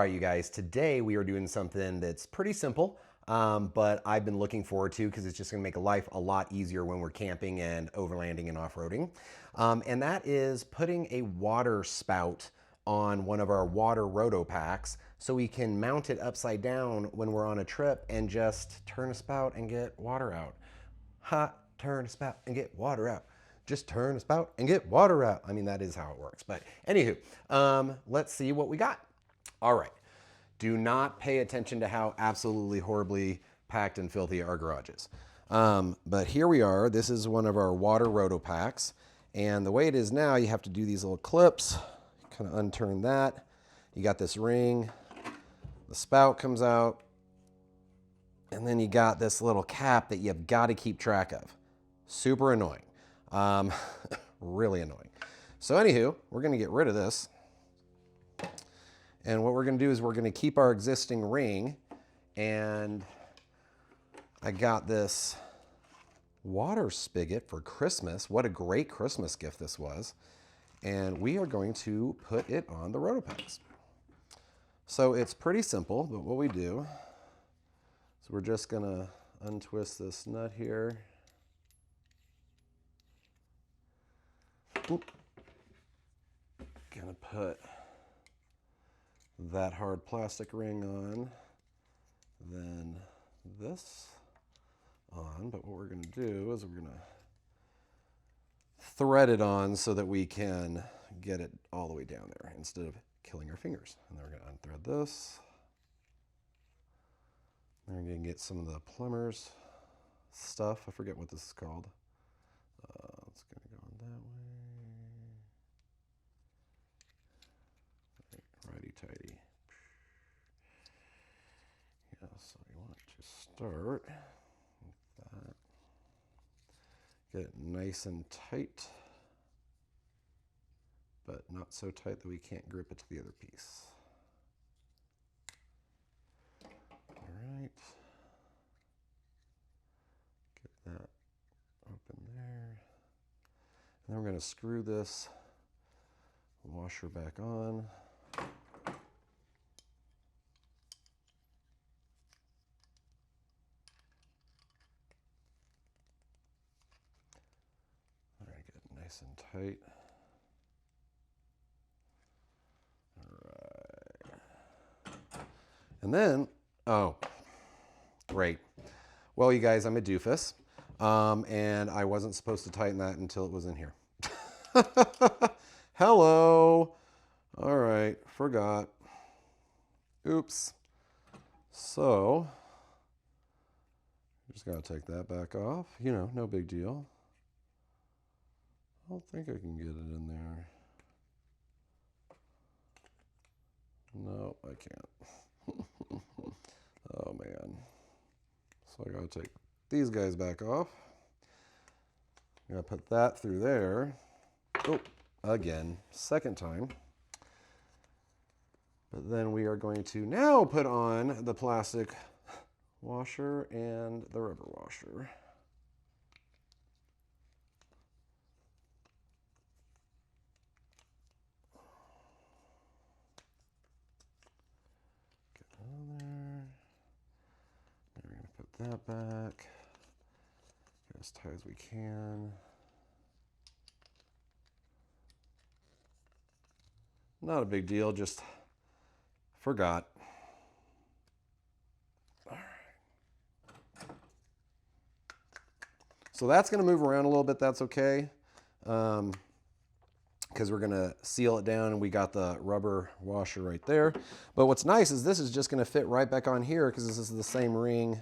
right, you guys, today we are doing something that's pretty simple, but I've been looking forward to because it's just gonna make life a lot easier when we're camping and overlanding and off-roading. And that is putting a water spout on one of our water RotopaX so we can mount it upside down when we're on a trip and just turn a spout and get water out. Turn a spout and get water out. Just turn a spout and get water out. I mean, that is how it works. But anywho, let's see what we got. All right. Do not pay attention to how absolutely horribly packed and filthy our garage is. But here we are. This is one of our water RotopaX. And the way it is now, you have to do these little clips. Kind of unturn that. You got this ring. The spout comes out. And then you got this little cap that you've got to keep track of. Super annoying. Really annoying. So anywho, we're going to get rid of this. And what we're going to do is we're going to keep our existing ring. And I got this water spigot for Christmas. What a great Christmas gift this was. And we are going to put it on the RotopaX. So it's pretty simple, but what we do is we're just going to untwist this nut here. Oop. Gonna put that hard plastic ring on, then this on, but what we're gonna do is we're gonna thread it on so that we can get it all the way down there instead of killing our fingers. And then we're gonna unthread this. Then we're gonna get some of the plumber's stuff. I forget what this is called. It's gonna go on that way. Righty-tighty. Yeah, so you want to start with that. Get it nice and tight, but not so tight that we can't grip it to the other piece. All right. Get that open there. And then we're going to screw this washer back on. All right, get it nice and tight. All right. And then, oh, great. Well, you guys, I'm a doofus, and I wasn't supposed to tighten that until it was in here. Hello. All right, forgot. Oops. So, just gotta take that back off. You know, no big deal. I don't think I can get it in there. No, I can't. Oh man. So I gotta take these guys back off. I'm gonna put that through there. Oh, again, second time. But then we are going to now put on the plastic washer and the rubber washer. Get that on there. Then we're going to put that back. Get as tight as we can. Not a big deal, just forgot. All right. So that's going to move around a little bit. That's okay. Because we're going to seal it down and we got the rubber washer right there. But what's nice is this is just going to fit right back on here because this is the same ring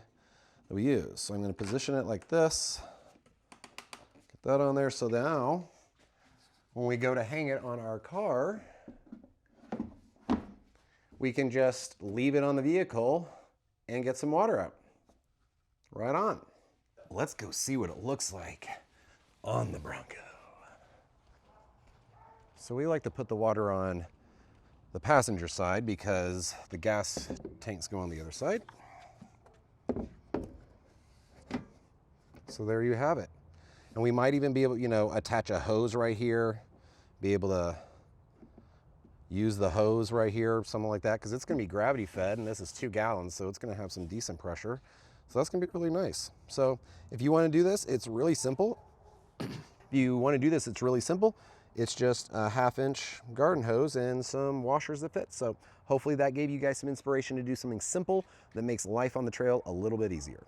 that we use. So I'm going to position it like this. Get that on there. So now when we go to hang it on our car, we can just leave it on the vehicle and get some water out. Right on. Let's go see what it looks like on the Bronco. So we like to put the water on the passenger side because the gas tanks go on the other side. So there you have it. And we might even be able, you know, attach a hose right here, be able to use the hose right here, something like that, because it's going to be gravity fed, and this is 2 gallons, so it's going to have some decent pressure. So that's going to be really nice. So if you want to do this, it's really simple. It's just a 1/2-inch garden hose and some washers that fit. So hopefully that gave you guys some inspiration to do something simple that makes life on the trail a little bit easier.